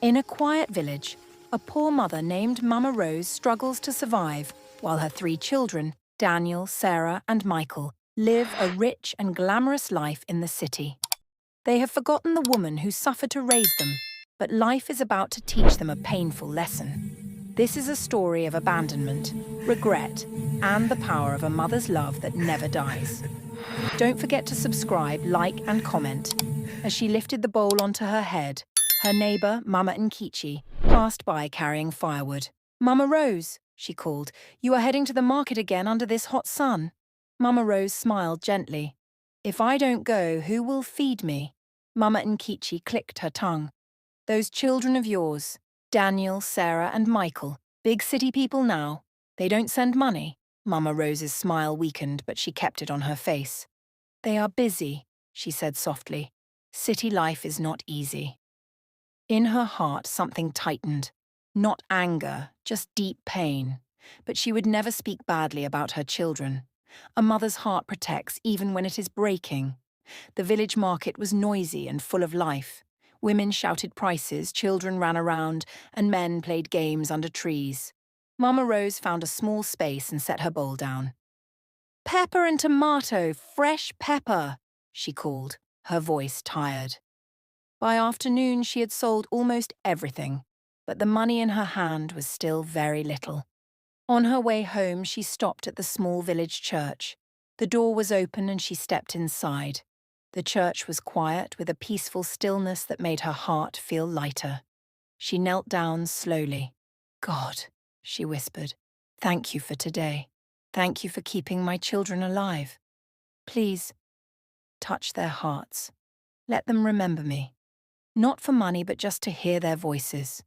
In a quiet village, a poor mother named Mama Rose struggles to survive while her three children, Daniel, Sarah, and Michael, live a rich and glamorous life in the city. They have forgotten the woman who suffered to raise them, but life is about to teach them a painful lesson. This is a story of abandonment, regret, and the power of a mother's love that never dies. Don't forget to subscribe, like, and comment. As she lifted the bowl onto her head, her neighbour, Mama Nkichi, passed by carrying firewood. "Mama Rose," she called, "you are heading to the market again under this hot sun." Mama Rose smiled gently. "If I don't go, who will feed me?" Mama Nkichi clicked her tongue. "Those children of yours, Daniel, Sarah, and Michael, big city people now. They don't send money." Mama Rose's smile weakened, but she kept it on her face. "They are busy," she said softly. "City life is not easy." In her heart, something tightened. Not anger, just deep pain. But she would never speak badly about her children. A mother's heart protects even when it is breaking. The village market was noisy and full of life. Women shouted prices, children ran around, and men played games under trees. Mama Rose found a small space and set her bowl down. "Pepper and tomato, fresh pepper," she called, her voice tired. By afternoon, she had sold almost everything, but the money in her hand was still very little. On her way home, she stopped at the small village church. The door was open and she stepped inside. The church was quiet, with a peaceful stillness that made her heart feel lighter. She knelt down slowly. "God," she whispered, "thank you for today. Thank you for keeping my children alive. Please, touch their hearts. Let them remember me. Not for money, but just to hear their voices."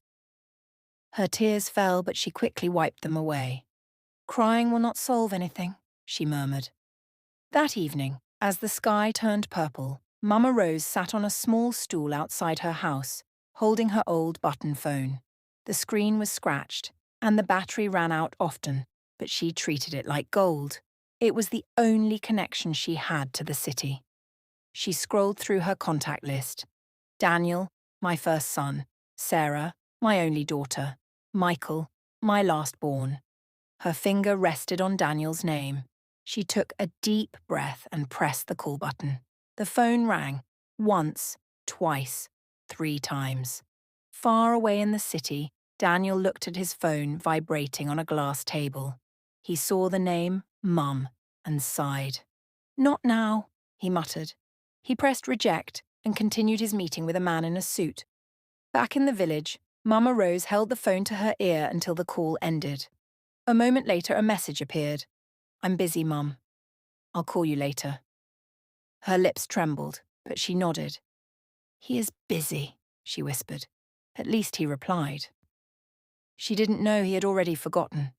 Her tears fell, but she quickly wiped them away. "Crying will not solve anything," she murmured. That evening, as the sky turned purple, Mama Rose sat on a small stool outside her house, holding her old button phone. The screen was scratched, and the battery ran out often, but she treated it like gold. It was the only connection she had to the city. She scrolled through her contact list. Daniel, my first son. Sarah, my only daughter. Michael, my last born. Her finger rested on Daniel's name. She took a deep breath and pressed the call button. The phone rang. Once, twice, 3 times. Far away in the city, Daniel looked at his phone vibrating on a glass table. He saw the name, Mum, and sighed. "Not now," he muttered. He pressed reject and continued his meeting with a man in a suit. Back in the village, Mama Rose held the phone to her ear until the call ended. A moment later, a message appeared. "I'm busy, Mum. I'll call you later." Her lips trembled, but she nodded. "He is busy," she whispered. At least he replied. She didn't know he had already forgotten.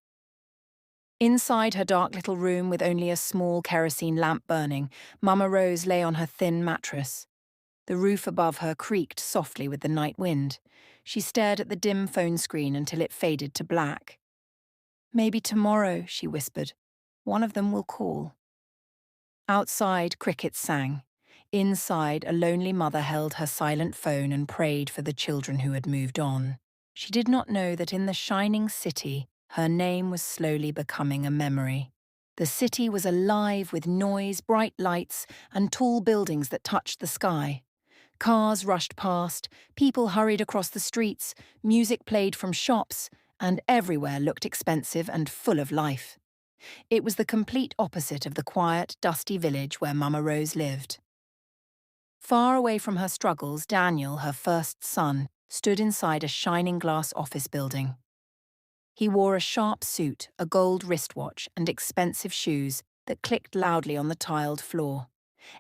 Inside her dark little room, with only a small kerosene lamp burning, Mama Rose lay on her thin mattress. The roof above her creaked softly with the night wind. She stared at the dim phone screen until it faded to black. "Maybe tomorrow," she whispered. "One of them will call." Outside, crickets sang. Inside, a lonely mother held her silent phone and prayed for the children who had moved on. She did not know that in the shining city, her name was slowly becoming a memory. The city was alive with noise, bright lights, and tall buildings that touched the sky. Cars rushed past, people hurried across the streets, music played from shops, and everywhere looked expensive and full of life. It was the complete opposite of the quiet, dusty village where Mama Rose lived. Far away from her struggles, Daniel, her first son, stood inside a shining glass office building. He wore a sharp suit, a gold wristwatch, and expensive shoes that clicked loudly on the tiled floor.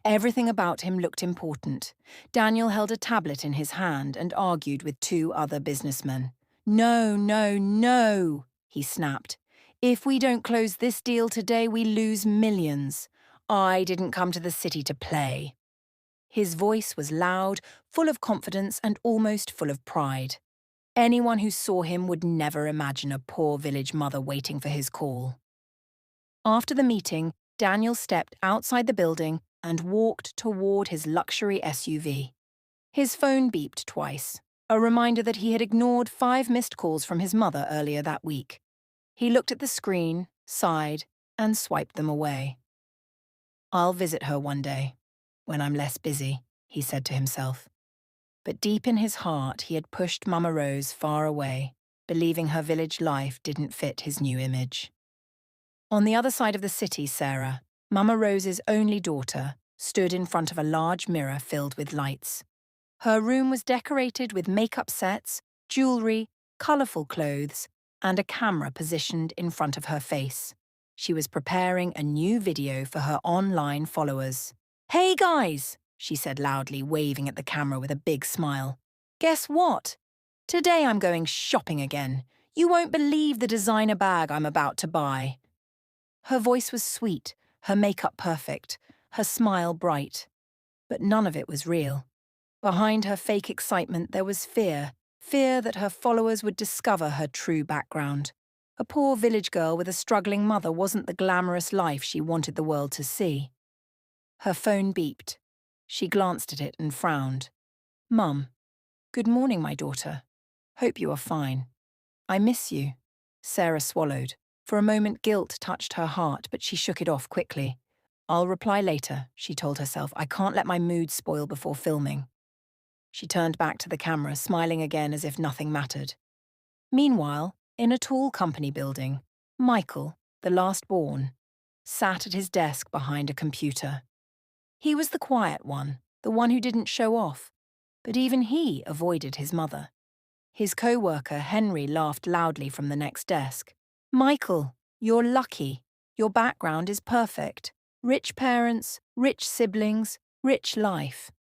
Everything about him looked important. Daniel held a tablet in his hand and argued with 2 other businessmen. "No, no, no," he snapped. "If we don't close this deal today, we lose millions. I didn't come to the city to play." His voice was loud, full of confidence, and almost full of pride. Anyone who saw him would never imagine a poor village mother waiting for his call. After the meeting, Daniel stepped outside the building and walked toward his luxury SUV. His phone beeped twice. a reminder that he had ignored 5 missed calls from his mother earlier that week. He looked at the screen, sighed, and swiped them away. "I'll visit her one day, when I'm less busy," he said to himself. But deep in his heart, he had pushed Mama Rose far away, believing her village life didn't fit his new image. On the other side of the city, Sarah, Mama Rose's only daughter, stood in front of a large mirror filled with lights. Her room was decorated with makeup sets, jewellery, colourful clothes, and a camera positioned in front of her face. She was preparing a new video for her online followers. "Hey guys," she said loudly, waving at the camera with a big smile. "Guess what? Today I'm going shopping again. You won't believe the designer bag I'm about to buy." Her voice was sweet, her makeup perfect, her smile bright. But none of it was real. Behind her fake excitement there was fear that her followers would discover her true background. A poor village girl with a struggling mother wasn't the glamorous life she wanted the world to see. Her phone beeped. She glanced at it and frowned. "Mum, good morning, my daughter. Hope you are fine. I miss you." Sarah swallowed. For a moment guilt touched her heart, but she shook it off quickly. "I'll reply later," she told herself. "I can't let my mood spoil before filming." She turned back to the camera, smiling again as if nothing mattered. Meanwhile, in a tall company building, Michael, the last born, sat at his desk behind a computer. He was the quiet one, the one who didn't show off, but even he avoided his mother. His co-worker, Henry, laughed loudly from the next desk. "Michael, you're lucky. Your background is perfect. Rich parents, rich siblings, rich life."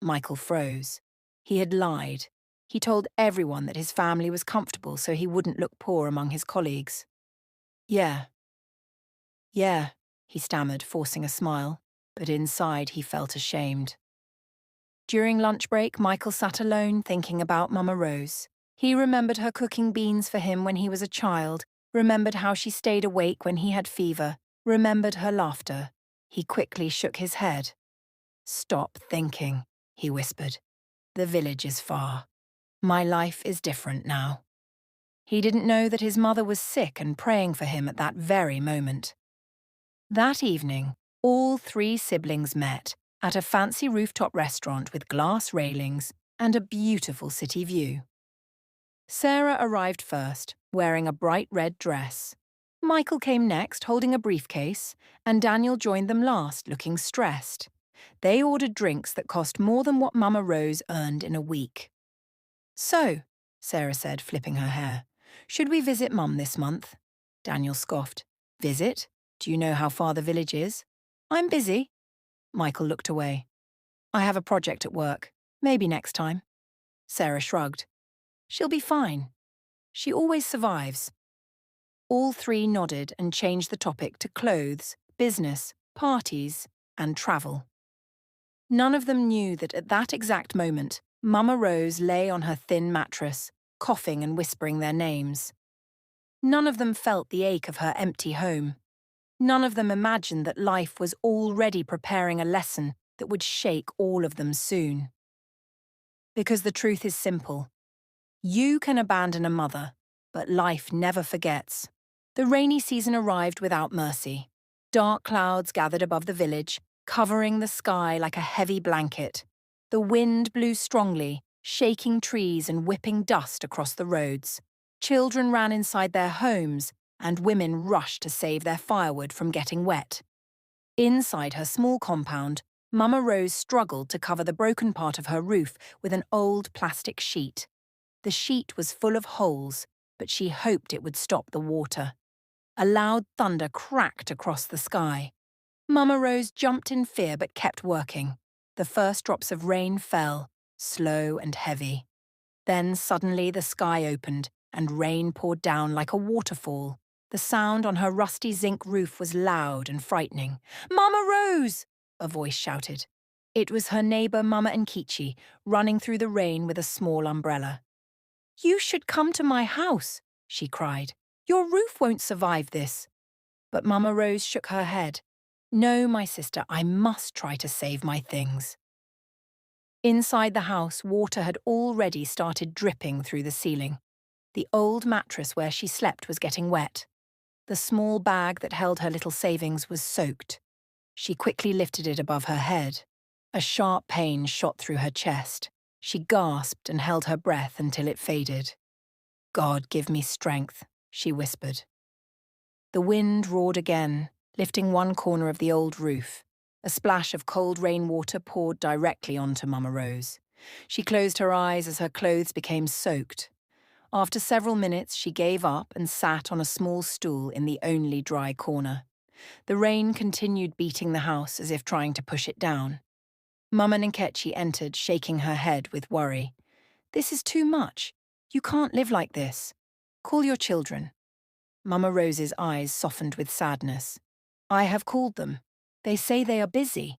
Michael froze. He had lied. He told everyone that his family was comfortable so he wouldn't look poor among his colleagues. Yeah, he stammered, forcing a smile, but inside he felt ashamed. During lunch break, Michael sat alone thinking about Mama Rose. He remembered her cooking beans for him when he was a child, remembered how she stayed awake when he had fever, remembered her laughter. He quickly shook his head. "Stop thinking," he whispered. "The village is far. My life is different now." He didn't know that his mother was sick and praying for him at that very moment. That evening, all 3 siblings met at a fancy rooftop restaurant with glass railings and a beautiful city view. Sarah arrived first, wearing a bright red dress. Michael came next, holding a briefcase, and Daniel joined them last, looking stressed. They ordered drinks that cost more than what Mama Rose earned in a week. "So," Sarah said, flipping her hair, "should we visit Mum this month?" Daniel scoffed. "Visit? Do you know how far the village is?" "I'm busy." Michael looked away. "I have a project at work. Maybe next time." Sarah shrugged. "She'll be fine. She always survives." All 3 nodded and changed the topic to clothes, business, parties, and travel. None of them knew that at that exact moment, Mama Rose lay on her thin mattress, coughing and whispering their names. None of them felt the ache of her empty home. None of them imagined that life was already preparing a lesson that would shake all of them soon. Because the truth is simple. You can abandon a mother, but life never forgets. The rainy season arrived without mercy. Dark clouds gathered above the village, covering the sky like a heavy blanket. The wind blew strongly, shaking trees and whipping dust across the roads. Children ran inside their homes, and women rushed to save their firewood from getting wet. Inside her small compound, Mama Rose struggled to cover the broken part of her roof with an old plastic sheet. The sheet was full of holes, but she hoped it would stop the water. A loud thunder cracked across the sky. Mama Rose jumped in fear but kept working. The first drops of rain fell, slow and heavy. Then suddenly the sky opened and rain poured down like a waterfall. The sound on her rusty zinc roof was loud and frightening. "Mama Rose!" a voice shouted. It was her neighbour Mama Nkichi, running through the rain with a small umbrella. "You should come to my house," she cried. "Your roof won't survive this." But Mama Rose shook her head. "No, my sister, I must try to save my things." Inside the house, water had already started dripping through the ceiling. The old mattress where she slept was getting wet. The small bag that held her little savings was soaked. She quickly lifted it above her head. A sharp pain shot through her chest. She gasped and held her breath until it faded. "God, give me strength," she whispered. The wind roared again, lifting one corner of the old roof. A splash of cold rainwater poured directly onto Mama Rose. She closed her eyes as her clothes became soaked. After several minutes, she gave up and sat on a small stool in the only dry corner. The rain continued beating the house as if trying to push it down. Mama Nkechi entered, shaking her head with worry. "This is too much. You can't live like this. Call your children." Mama Rose's eyes softened with sadness. "I have called them. They say they are busy."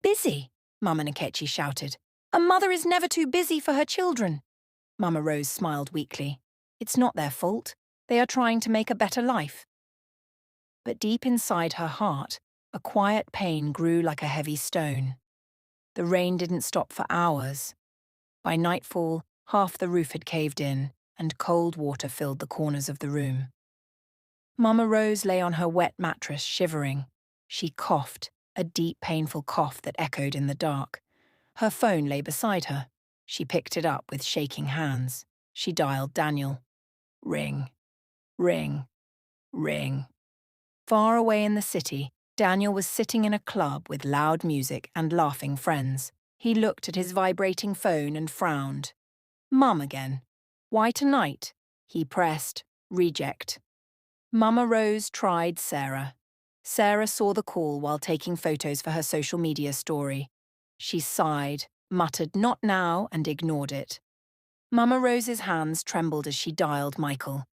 "Busy?" Mama Nkechi shouted. "A mother is never too busy for her children." Mama Rose smiled weakly. "It's not their fault. They are trying to make a better life." But deep inside her heart, a quiet pain grew like a heavy stone. The rain didn't stop for hours. By nightfall, half the roof had caved in, and cold water filled the corners of the room. Mama Rose lay on her wet mattress, shivering. She coughed, a deep, painful cough that echoed in the dark. Her phone lay beside her. She picked it up with shaking hands. She dialed Daniel. Ring, ring, ring. Far away in the city, Daniel was sitting in a club with loud music and laughing friends. He looked at his vibrating phone and frowned. Mum again. Why tonight? He pressed reject. Mama Rose tried Sarah. Sarah saw the call while taking photos for her social media story. She sighed, muttered "not now" and ignored it. Mama Rose's hands trembled as she dialed Michael.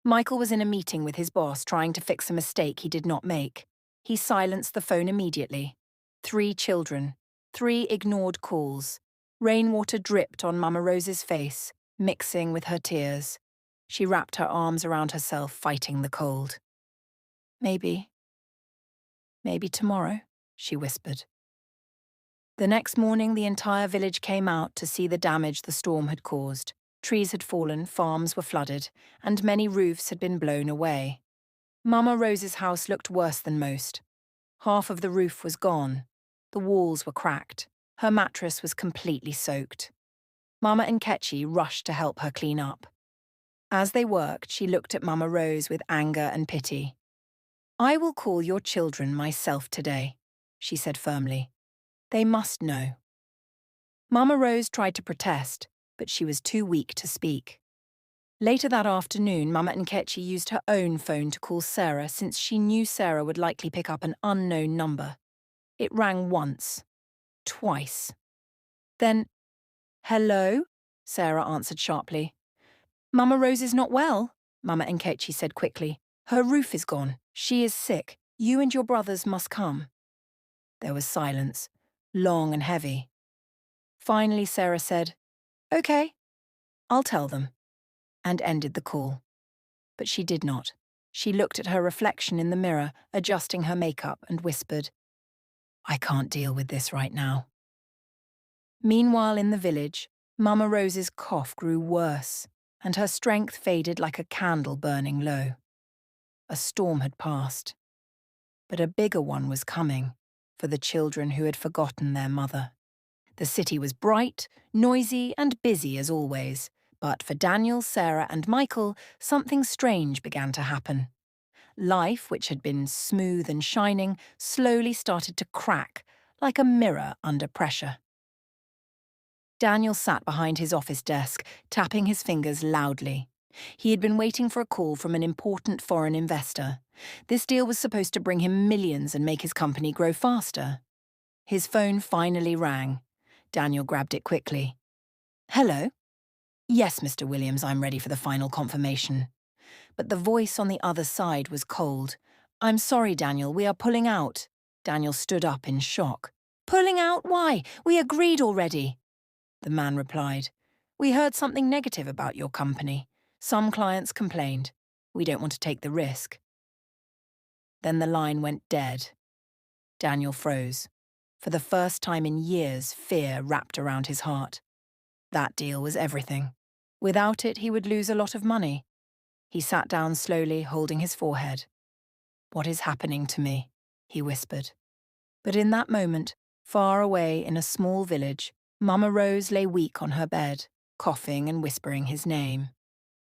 Michael was in a meeting with his boss trying to fix a mistake he did not make. He silenced the phone immediately. 3 children, 3 ignored calls. Rainwater dripped on Mama Rose's face, mixing with her tears. She wrapped her arms around herself, fighting the cold. Maybe tomorrow," she whispered. The next morning, the entire village came out to see the damage the storm had caused. Trees had fallen, farms were flooded, and many roofs had been blown away. Mama Rose's house looked worse than most. Half of the roof was gone. The walls were cracked. Her mattress was completely soaked. Mama Nkechi rushed to help her clean up. As they worked, she looked at Mama Rose with anger and pity. "I will call your children myself today," she said firmly. "They must know." Mama Rose tried to protest, but she was too weak to speak. Later that afternoon, Mama Nkechi used her own phone to call Sarah since she knew Sarah would likely pick up an unknown number. It rang once, twice. Then, "Hello?" Sarah answered sharply. "Mama Rose is not well," Mama Nkechi said quickly. "Her roof is gone. She is sick. You and your brothers must come." There was silence, long and heavy. Finally, Sarah said, "Okay, I'll tell them," and ended the call. But she did not. She looked at her reflection in the mirror, adjusting her makeup, and whispered, "I can't deal with this right now." Meanwhile, in the village, Mama Rose's cough grew worse, and her strength faded like a candle burning low. A storm had passed, but a bigger one was coming for the children who had forgotten their mother. The city was bright, noisy, and busy as always, but for Daniel, Sarah, and Michael, something strange began to happen. Life, which had been smooth and shining, slowly started to crack, like a mirror under pressure. Daniel sat behind his office desk, tapping his fingers loudly. He had been waiting for a call from an important foreign investor. This deal was supposed to bring him millions and make his company grow faster. His phone finally rang. Daniel grabbed it quickly. "Hello?" "Yes, Mr. Williams, I'm ready for the final confirmation." But the voice on the other side was cold. "I'm sorry, Daniel, we are pulling out." Daniel stood up in shock. "Pulling out? Why? We agreed already." The man replied, "We heard something negative about your company. Some clients complained. We don't want to take the risk." Then the line went dead. Daniel froze. For the first time in years, fear wrapped around his heart. That deal was everything. Without it, he would lose a lot of money. He sat down slowly, holding his forehead. "What is happening to me?" he whispered. But in that moment, far away in a small village, Mama Rose lay weak on her bed, coughing and whispering his name.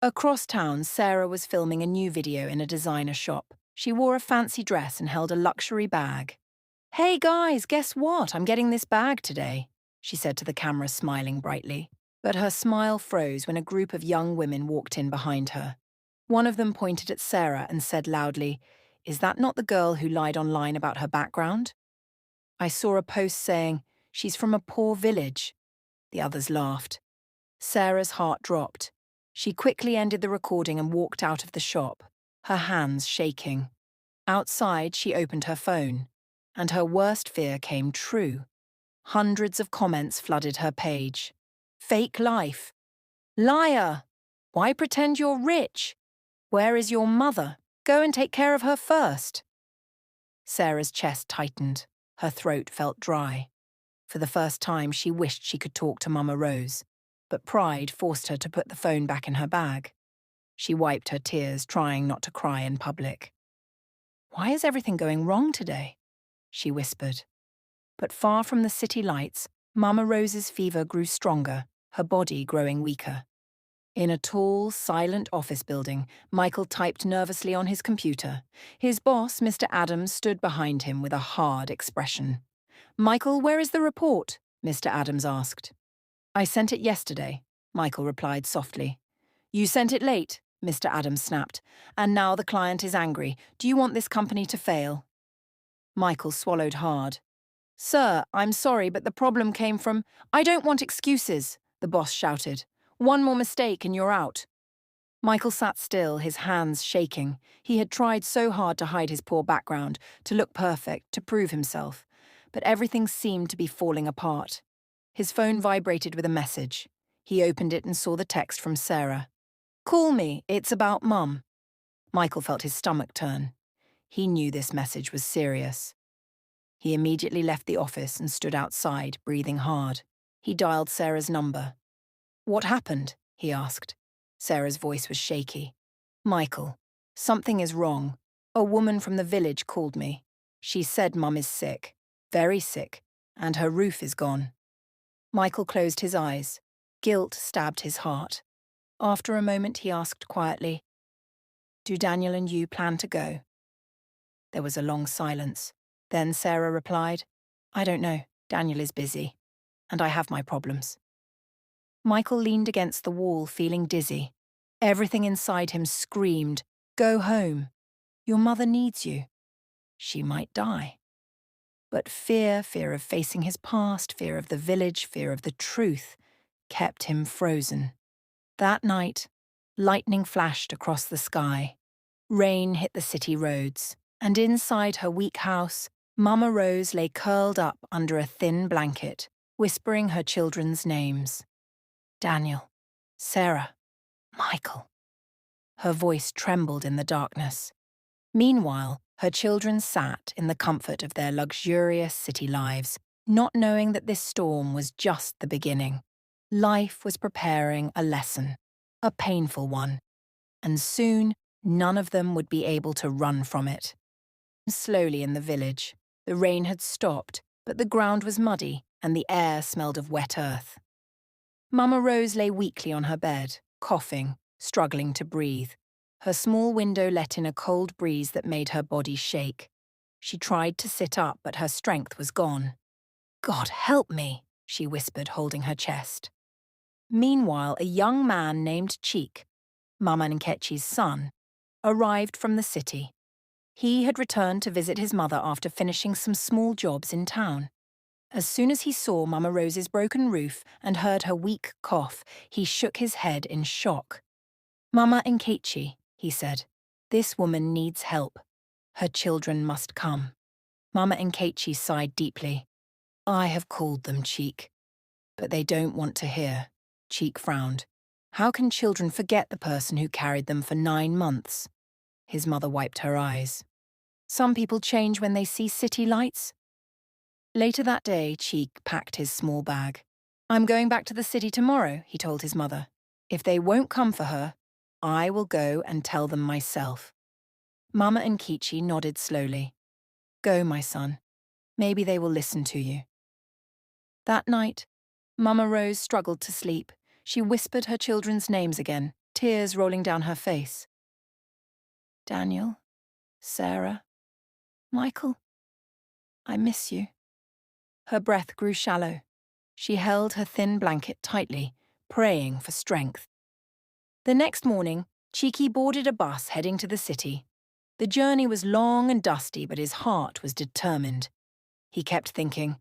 Across town, Sarah was filming a new video in a designer shop. She wore a fancy dress and held a luxury bag. "Hey guys, guess what? I'm getting this bag today," she said to the camera, smiling brightly. But her smile froze when a group of young women walked in behind her. One of them pointed at Sarah and said loudly, "Is that not the girl who lied online about her background?" I saw a post saying, "She's from a poor village." The others laughed. Sarah's heart dropped. She quickly ended the recording and walked out of the shop, her hands shaking. Outside, she opened her phone, and her worst fear came true. Hundreds of comments flooded her page. "Fake life. Liar. Why pretend you're rich? Where is your mother? Go and take care of her first." Sarah's chest tightened. Her throat felt dry. For the first time, she wished she could talk to Mama Rose, but pride forced her to put the phone back in her bag. She wiped her tears, trying not to cry in public. "Why is everything going wrong today?" she whispered. But far from the city lights, Mama Rose's fever grew stronger, her body growing weaker. In a tall, silent office building, Michael typed nervously on his computer. His boss, Mr. Adams, stood behind him with a hard expression. "Michael, where is the report?" Mr. Adams asked. "I sent it yesterday," Michael replied softly. "You sent it late," Mr. Adams snapped. "And now the client is angry. Do you want this company to fail?" Michael swallowed hard. "Sir, I'm sorry, but the problem came from—" "I don't want excuses," the boss shouted. "One more mistake and you're out." Michael sat still, his hands shaking. He had tried so hard to hide his poor background, to look perfect, to prove himself. But everything seemed to be falling apart. His phone vibrated with a message. He opened it and saw the text from Sarah. "Call me, it's about Mum." Michael felt his stomach turn. He knew this message was serious. He immediately left the office and stood outside, breathing hard. He dialed Sarah's number. "What happened?" he asked. Sarah's voice was shaky. "Michael, something is wrong. A woman from the village called me. She said Mum is sick, very sick, and her roof is gone." Michael closed his eyes. Guilt stabbed his heart. After a moment, he asked quietly, "Do Daniel and you plan to go?" There was a long silence. Then Sarah replied, "I don't know. Daniel is busy. And I have my problems." Michael leaned against the wall, feeling dizzy. Everything inside him screamed, "Go home. Your mother needs you. She might die." But fear of facing his past, fear of the village, fear of the truth, kept him frozen. That night, lightning flashed across the sky. Rain hit the city roads, and inside her weak house, Mama Rose lay curled up under a thin blanket, whispering her children's names. Daniel, Sarah, Michael. Her voice trembled in the darkness. Meanwhile, her children sat in the comfort of their luxurious city lives, not knowing that this storm was just the beginning. Life was preparing a lesson, a painful one, and soon none of them would be able to run from it. Slowly in the village, the rain had stopped, but the ground was muddy and the air smelled of wet earth. Mama Rose lay weakly on her bed, coughing, struggling to breathe. Her small window let in a cold breeze that made her body shake. She tried to sit up, but her strength was gone. "God help me," she whispered, holding her chest. Meanwhile, a young man named Cheek, Mama Nkechi's son, arrived from the city. He had returned to visit his mother after finishing some small jobs in town. As soon as he saw Mama Rose's broken roof and heard her weak cough, he shook his head in shock. "Mama Nkechi," he said, "this woman needs help. Her children must come." Mama Nkechi sighed deeply. "I have called them, Cheek. But they don't want to hear." Cheek frowned. "How can children forget the person who carried them for 9 months? His mother wiped her eyes. "Some people change when they see city lights." Later that day, Cheek packed his small bag. "I'm going back to the city tomorrow," he told his mother. "If they won't come for her, I will go and tell them myself." Mama and Kichi nodded slowly. "Go, my son. Maybe they will listen to you." That night, Mama Rose struggled to sleep. She whispered her children's names again, tears rolling down her face. "Daniel, Sarah, Michael, I miss you." Her breath grew shallow. She held her thin blanket tightly, praying for strength. The next morning, Cheeky boarded a bus heading to the city. The journey was long and dusty, but his heart was determined. He kept thinking,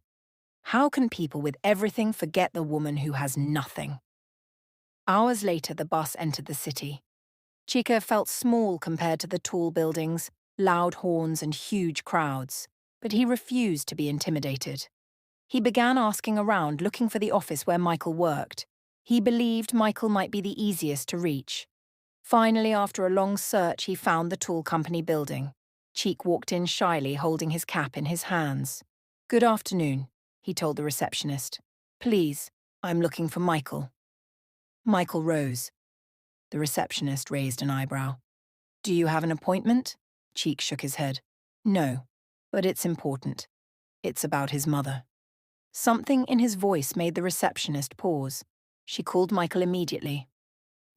how can people with everything forget the woman who has nothing? Hours later, the bus entered the city. Chica felt small compared to the tall buildings, loud horns and huge crowds, but he refused to be intimidated. He began asking around, looking for the office where Michael worked. He believed Michael might be the easiest to reach. Finally, after a long search, he found the tool company building. Cheek walked in shyly, holding his cap in his hands. "Good afternoon," he told the receptionist. "Please, I'm looking for Michael." Michael rose. The receptionist raised an eyebrow. "Do you have an appointment?" Cheek shook his head. "No, but it's important. It's about his mother." Something in his voice made the receptionist pause. She called Michael immediately.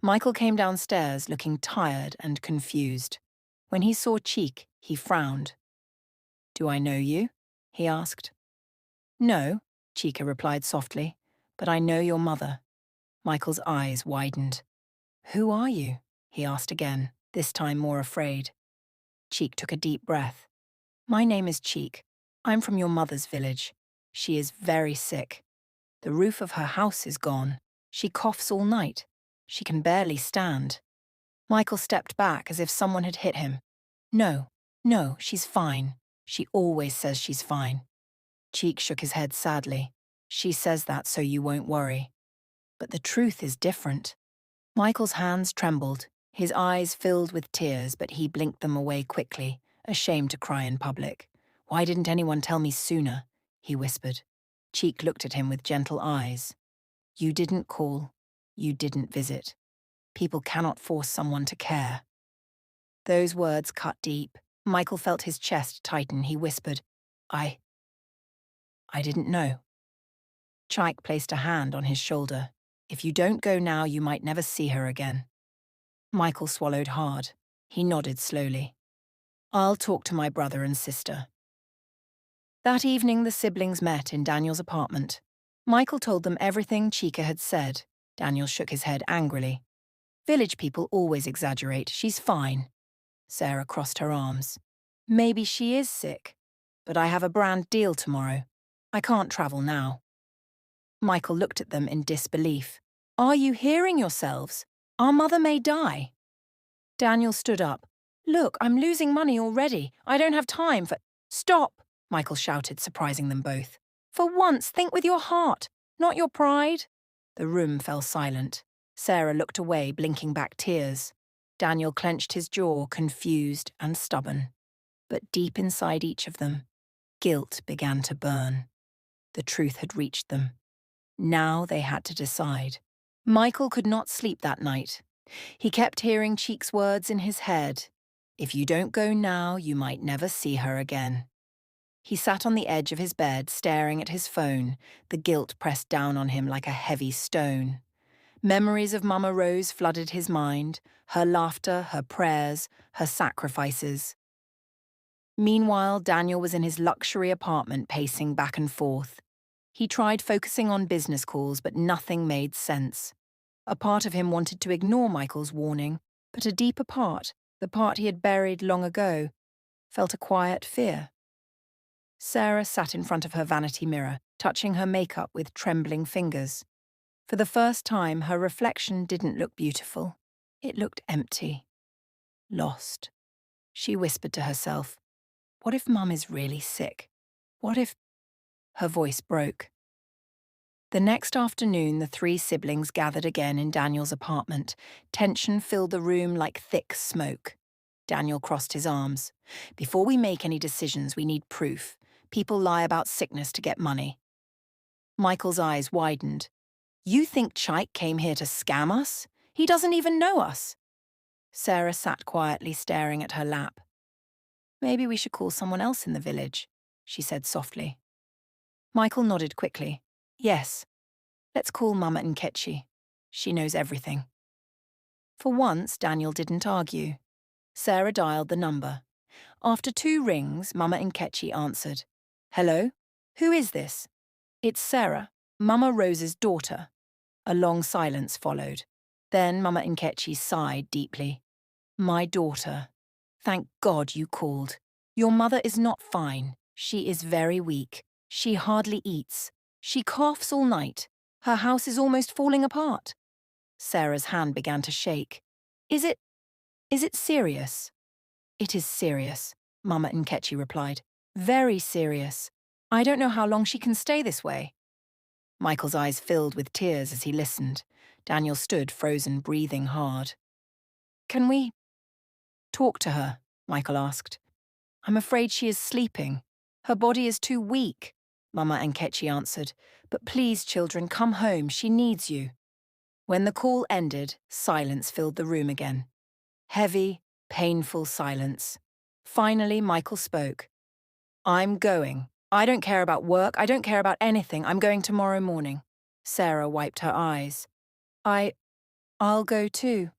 Michael came downstairs looking tired and confused. When he saw Cheek, he frowned. "Do I know you?" he asked. "No," Chica replied softly, "but I know your mother." Michael's eyes widened. "Who are you?" he asked again, this time more afraid. Cheek took a deep breath. "My name is Cheek. I'm from your mother's village. She is very sick. The roof of her house is gone. She coughs all night. She can barely stand." Michael stepped back as if someone had hit him. No, she's fine. She always says she's fine." Cheek shook his head sadly. "She says that so you won't worry. But the truth is different." Michael's hands trembled, his eyes filled with tears, but he blinked them away quickly, ashamed to cry in public. "Why didn't anyone tell me sooner?" he whispered. Cheek looked at him with gentle eyes. "You didn't call. You didn't visit. People cannot force someone to care." Those words cut deep. Michael felt his chest tighten. He whispered, I didn't know." Chike placed a hand on his shoulder. "If you don't go now, you might never see her again." Michael swallowed hard. He nodded slowly. "I'll talk to my brother and sister." That evening, the siblings met in Daniel's apartment. Michael told them everything Chica had said. Daniel shook his head angrily. "Village people always exaggerate. She's fine." Sarah crossed her arms. "Maybe she is sick, but I have a brand deal tomorrow. I can't travel now." Michael looked at them in disbelief. "Are you hearing yourselves? Our mother may die." Daniel stood up. "Look, I'm losing money already. I don't have time for—" "Stop!" Michael shouted, surprising them both. "For once, think with your heart, not your pride." The room fell silent. Sarah looked away, blinking back tears. Daniel clenched his jaw, confused and stubborn. But deep inside each of them, guilt began to burn. The truth had reached them. Now they had to decide. Michael could not sleep that night. He kept hearing Cheek's words in his head. "If you don't go now, you might never see her again." He sat on the edge of his bed, staring at his phone, the guilt pressed down on him like a heavy stone. Memories of Mama Rose flooded his mind, her laughter, her prayers, her sacrifices. Meanwhile, Daniel was in his luxury apartment pacing back and forth. He tried focusing on business calls, but nothing made sense. A part of him wanted to ignore Michael's warning, but a deeper part, the part he had buried long ago, felt a quiet fear. Sarah sat in front of her vanity mirror, touching her makeup with trembling fingers. For the first time, her reflection didn't look beautiful. It looked empty, lost. She whispered to herself, "What if Mum is really sick? What if—" Her voice broke. The next afternoon, the three siblings gathered again in Daniel's apartment. Tension filled the room like thick smoke. Daniel crossed his arms. "Before we make any decisions, we need proof. People lie about sickness to get money. Michael's eyes widened. You think Chaik came here to scam us? He doesn't even know us. Sarah sat quietly staring at her lap. Maybe we should call someone else in the village, she said softly. Michael nodded quickly. Yes, let's call Mama Nkechi. She knows everything. For once, Daniel didn't argue. Sarah dialed the number. After 2 rings, Mama Nkechi answered. Hello? Who is this? It's Sarah, Mama Rose's daughter. A long silence followed. Then Mama Nkechi sighed deeply. My daughter. Thank God you called. Your mother is not fine. She is very weak. She hardly eats. She coughs all night. Her house is almost falling apart. Sarah's hand began to shake. Is it serious? It is serious, Mama Nkechi replied. Very serious. I don't know how long she can stay this way. Michael's eyes filled with tears as he listened. Daniel stood frozen, breathing hard. Can we talk to her? Michael asked. I'm afraid she is sleeping. Her body is too weak, Mama Nkechi answered. But please, children, come home. She needs you. When the call ended, silence filled the room again. Heavy, painful silence. Finally, Michael spoke. I'm going. I don't care about work. I don't care about anything. I'm going tomorrow morning. Sarah wiped her eyes. I'll go too.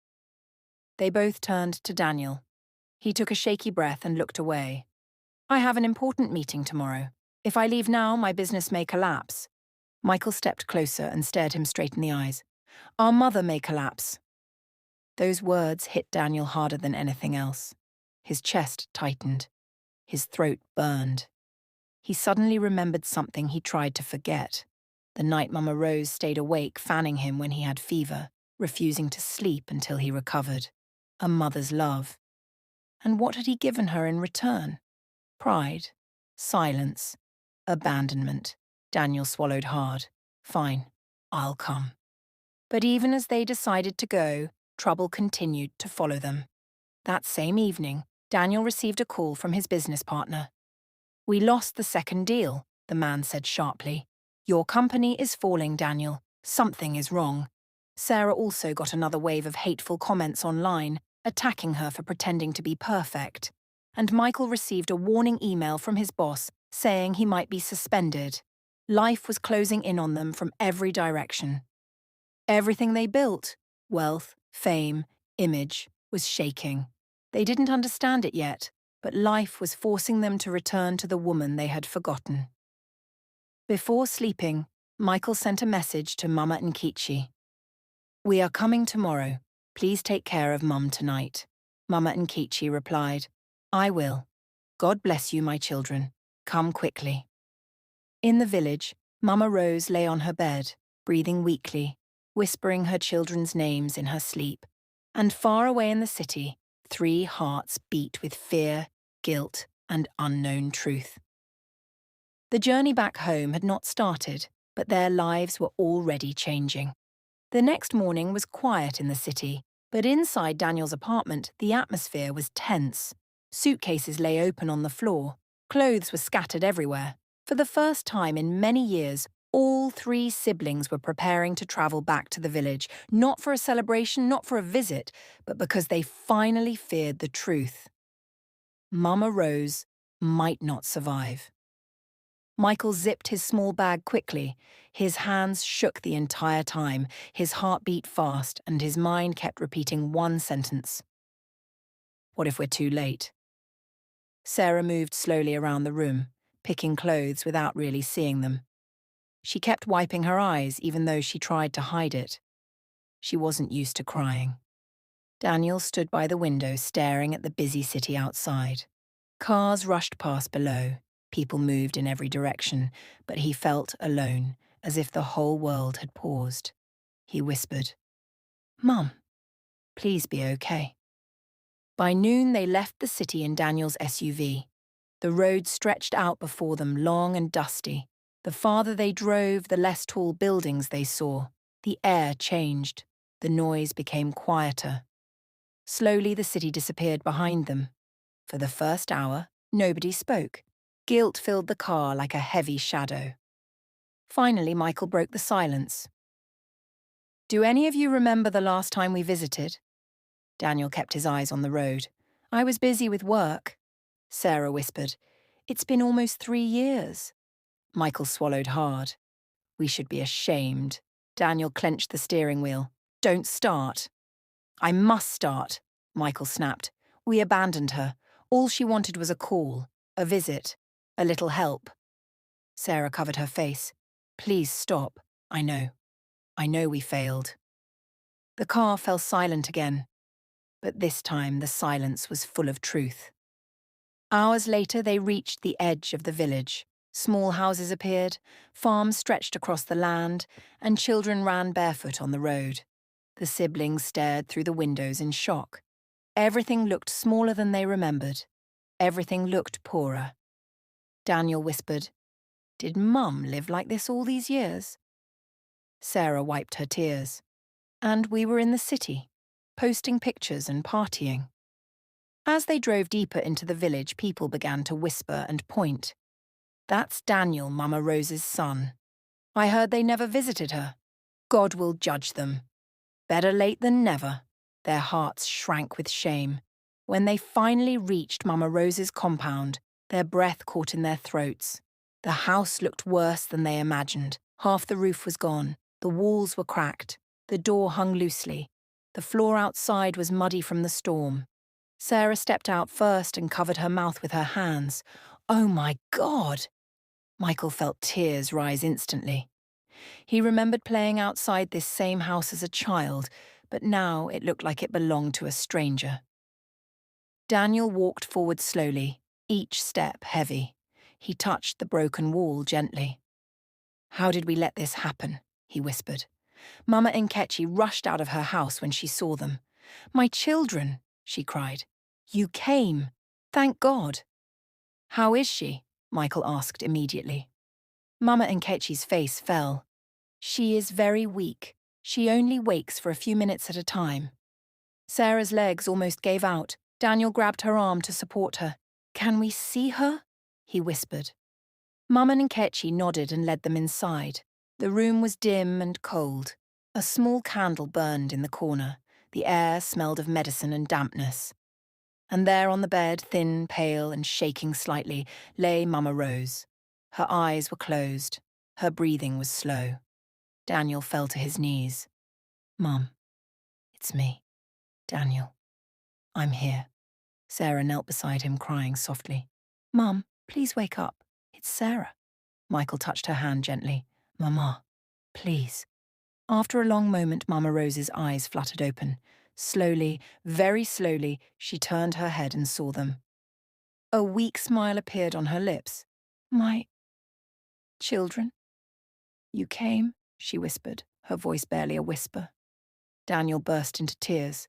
They both turned to Daniel. He took a shaky breath and looked away. I have an important meeting tomorrow. If I leave now, my business may collapse. Michael stepped closer and stared him straight in the eyes. Our mother may collapse. Those words hit Daniel harder than anything else. His chest tightened. His throat burned. He suddenly remembered something he tried to forget. The night Mama Rose stayed awake, fanning him when he had fever, refusing to sleep until he recovered. A mother's love. And what had he given her in return? Pride, silence, abandonment. Daniel swallowed hard. Fine, I'll come. But even as they decided to go, trouble continued to follow them. That same evening, Daniel received a call from his business partner. We lost the second deal, the man said sharply. Your company is falling, Daniel. Something is wrong. Sarah also got another wave of hateful comments online, attacking her for pretending to be perfect. And Michael received a warning email from his boss saying he might be suspended. Life was closing in on them from every direction. Everything they built, wealth, fame, image, was shaking. They didn't understand it yet, but life was forcing them to return to the woman they had forgotten. Before sleeping, Michael sent a message to Mama Nkechi. We are coming tomorrow. Please take care of Mum tonight. Mama Nkechi replied, I will. God bless you, my children. Come quickly. In the village, Mama Rose lay on her bed, breathing weakly, whispering her children's names in her sleep. And far away in the city, 3 hearts beat with fear, guilt, and unknown truth. The journey back home had not started, but their lives were already changing. The next morning was quiet in the city, but inside Daniel's apartment, the atmosphere was tense. Suitcases lay open on the floor. Clothes were scattered everywhere. For the first time in many years, all 3 siblings were preparing to travel back to the village, not for a celebration, not for a visit, but because they finally feared the truth. Mama Rose might not survive. Michael zipped his small bag quickly. His hands shook the entire time, his heart beat fast, and his mind kept repeating one sentence. What if we're too late? Sarah moved slowly around the room, picking clothes without really seeing them. She kept wiping her eyes even though she tried to hide it. She wasn't used to crying. Daniel stood by the window staring at the busy city outside. Cars rushed past below. People moved in every direction, but he felt alone, as if the whole world had paused. He whispered, Mum, please be okay. By noon, they left the city in Daniel's SUV. The road stretched out before them, long and dusty. The farther they drove, the less tall buildings they saw. The air changed. The noise became quieter. Slowly, the city disappeared behind them. For the first hour, nobody spoke. Guilt filled the car like a heavy shadow. Finally, Michael broke the silence. "Do any of you remember the last time we visited?" Daniel kept his eyes on the road. "I was busy with work." Sarah whispered, "It's been almost 3 years." Michael swallowed hard. "We should be ashamed." Daniel clenched the steering wheel. "Don't start." "I must start," Michael snapped. "We abandoned her. All she wanted was a call, a visit, a little help." Sarah covered her face. "Please stop. I know. I know we failed." The car fell silent again, but this time the silence was full of truth. Hours later, they reached the edge of the village. Small houses appeared, farms stretched across the land, and children ran barefoot on the road. The siblings stared through the windows in shock. Everything looked smaller than they remembered. Everything looked poorer. Daniel whispered, "Did Mum live like this all these years?" Sarah wiped her tears. "And we were in the city, posting pictures and partying." As they drove deeper into the village, people began to whisper and point. "That's Daniel, Mama Rose's son. I heard they never visited her. God will judge them. Better late than never." Their hearts shrank with shame. When they finally reached Mama Rose's compound, their breath caught in their throats. The house looked worse than they imagined. Half the roof was gone. The walls were cracked. The door hung loosely. The floor outside was muddy from the storm. Sarah stepped out first and covered her mouth with her hands. "Oh my God!" Michael felt tears rise instantly. He remembered playing outside this same house as a child, but now it looked like it belonged to a stranger. Daniel walked forward slowly, each step heavy. He touched the broken wall gently. "How did we let this happen?" he whispered. Mama Nkechi rushed out of her house when she saw them. "My children," she cried. "You came. Thank God." "How is she?" Michael asked immediately. Mama Nkechi's face fell. "She is very weak. She only wakes for a few minutes at a time." Sarah's legs almost gave out. Daniel grabbed her arm to support her. "Can we see her?" he whispered. Mama Nkechi nodded and led them inside. The room was dim and cold. A small candle burned in the corner. The air smelled of medicine and dampness. And there on the bed, thin, pale, and shaking slightly, lay Mama Rose. Her eyes were closed. Her breathing was slow. Daniel fell to his knees. "Mum, it's me, Daniel. I'm here." Sarah knelt beside him, crying softly. "Mum, please wake up. It's Sarah." Michael touched her hand gently. "Mama, please." After a long moment, Mama Rose's eyes fluttered open. Slowly, very slowly, she turned her head and saw them. A weak smile appeared on her lips. "My children, you came," she whispered, her voice barely a whisper. Daniel burst into tears.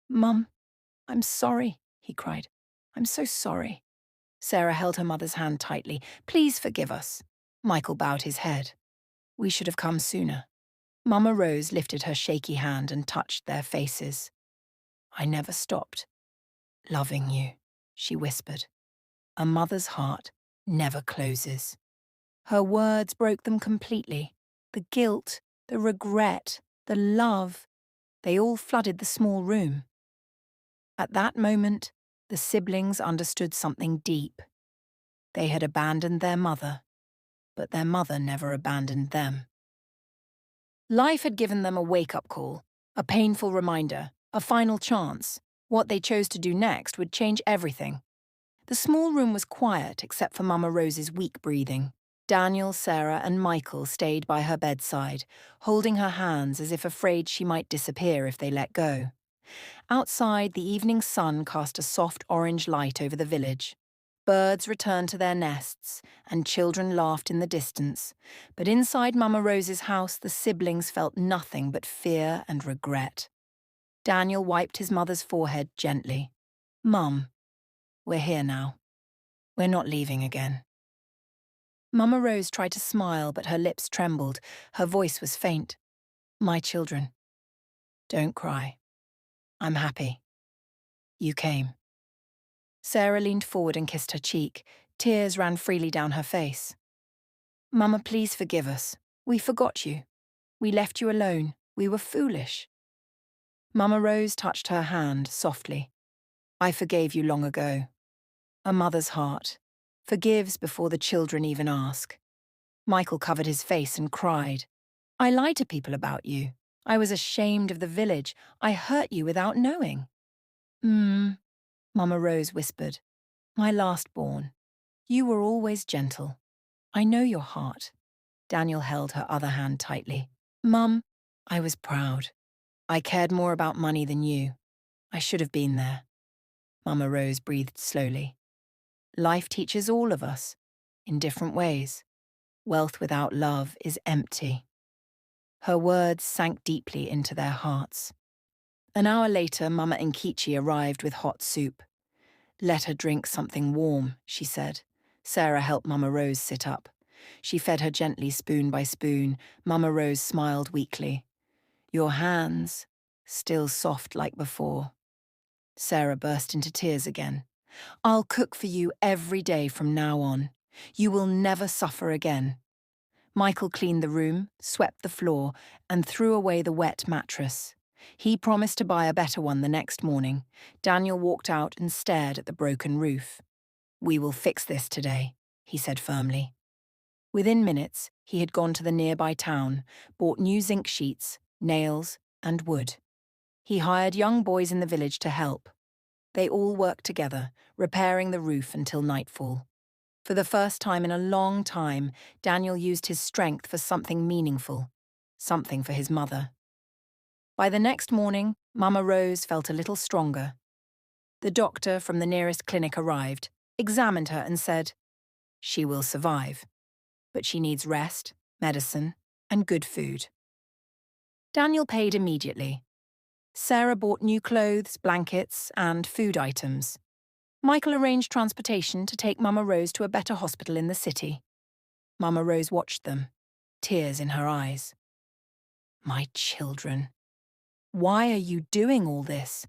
"Mum, I'm sorry," he cried. "I'm so sorry." Sarah held her mother's hand tightly. "Please forgive us." Michael bowed his head. "We should have come sooner." Mama Rose lifted her shaky hand and touched their faces. "I never stopped loving you," she whispered. "A mother's heart never closes." Her words broke them completely. The guilt, the regret, the love, they all flooded the small room. At that moment, the siblings understood something deep. They had abandoned their mother, but their mother never abandoned them. Life had given them a wake-up call, a painful reminder, a final chance. What they chose to do next would change everything. The small room was quiet except for Mama Rose's weak breathing. Daniel, Sarah, and Michael stayed by her bedside, holding her hands as if afraid she might disappear if they let go. Outside, the evening sun cast a soft orange light over the village. Birds returned to their nests, and children laughed in the distance. But inside Mama Rose's house, the siblings felt nothing but fear and regret. Daniel wiped his mother's forehead gently. "Mum, we're here now. We're not leaving again." Mama Rose tried to smile, but her lips trembled. Her voice was faint. "My children, don't cry. I'm happy. You came." Sarah leaned forward and kissed her cheek. Tears ran freely down her face. "Mama, please forgive us. We forgot you. We left you alone. We were foolish." Mama Rose touched her hand softly. "I forgave you long ago." A mother's heart forgives before the children even ask. Michael covered his face and cried. "I lied to people about you. I was ashamed of the village. I hurt you without knowing." Mama Rose whispered. "My last-born. You were always gentle. I know your heart." Daniel held her other hand tightly. "Mum, I was proud. I cared more about money than you. I should have been there." Mama Rose breathed slowly. "Life teaches all of us, in different ways. Wealth without love is empty." Her words sank deeply into their hearts. An hour later, Mama Nkichi arrived with hot soup. "Let her drink something warm," she said. Sarah helped Mama Rose sit up. She fed her gently spoon by spoon. Mama Rose smiled weakly. "Your hands, still soft like before." Sarah burst into tears again. "I'll cook for you every day from now on. You will never suffer again." Michael cleaned the room, swept the floor, and threw away the wet mattress. He promised to buy a better one the next morning. Daniel walked out and stared at the broken roof. "We will fix this today," he said firmly. Within minutes, he had gone to the nearby town, bought new zinc sheets, nails, and wood. He hired young boys in the village to help. They all worked together, repairing the roof until nightfall. For the first time in a long time, Daniel used his strength for something meaningful, something for his mother. By the next morning, Mama Rose felt a little stronger. The doctor from the nearest clinic arrived, examined her and said, "She will survive, but she needs rest, medicine, and good food." Daniel paid immediately. Sarah bought new clothes, blankets, and food items. Michael arranged transportation to take Mama Rose to a better hospital in the city. Mama Rose watched them, tears in her eyes. "My children. Why are you doing all this?"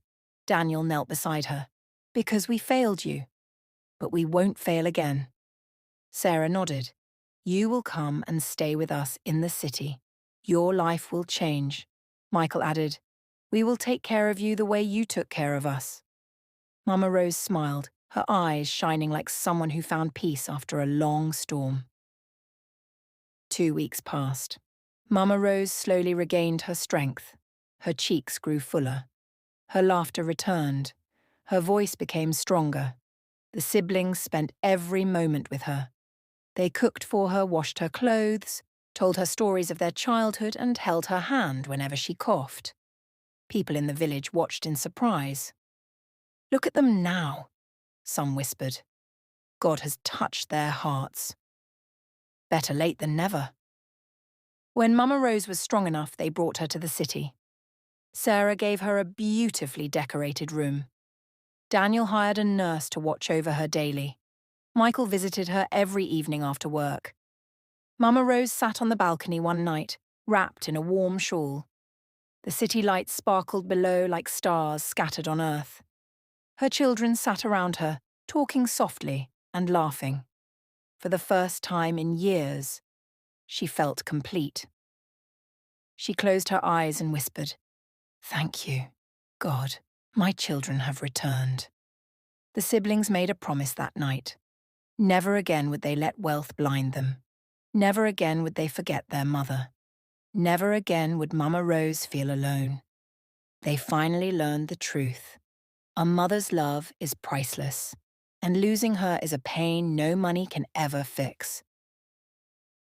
Daniel knelt beside her. "Because we failed you. But we won't fail again." Sarah nodded. "You will come and stay with us in the city. Your life will change." Michael added, "We will take care of you the way you took care of us." Mama Rose smiled, her eyes shining like someone who found peace after a long storm. 2 weeks passed. Mama Rose slowly regained her strength. Her cheeks grew fuller. Her laughter returned. Her voice became stronger. The siblings spent every moment with her. They cooked for her, washed her clothes, told her stories of their childhood, and held her hand whenever she coughed. People in the village watched in surprise. "Look at them now," some whispered. "God has touched their hearts." Better late than never. When Mama Rose was strong enough, they brought her to the city. Sarah gave her a beautifully decorated room. Daniel hired a nurse to watch over her daily. Michael visited her every evening after work. Mama Rose sat on the balcony one night, wrapped in a warm shawl. The city lights sparkled below like stars scattered on earth. Her children sat around her, talking softly and laughing. For the first time in years, she felt complete. She closed her eyes and whispered, "Thank you, God, my children have returned." The siblings made a promise that night. Never again would they let wealth blind them. Never again would they forget their mother. Never again would Mama Rose feel alone. They finally learned the truth. A mother's love is priceless, and losing her is a pain no money can ever fix.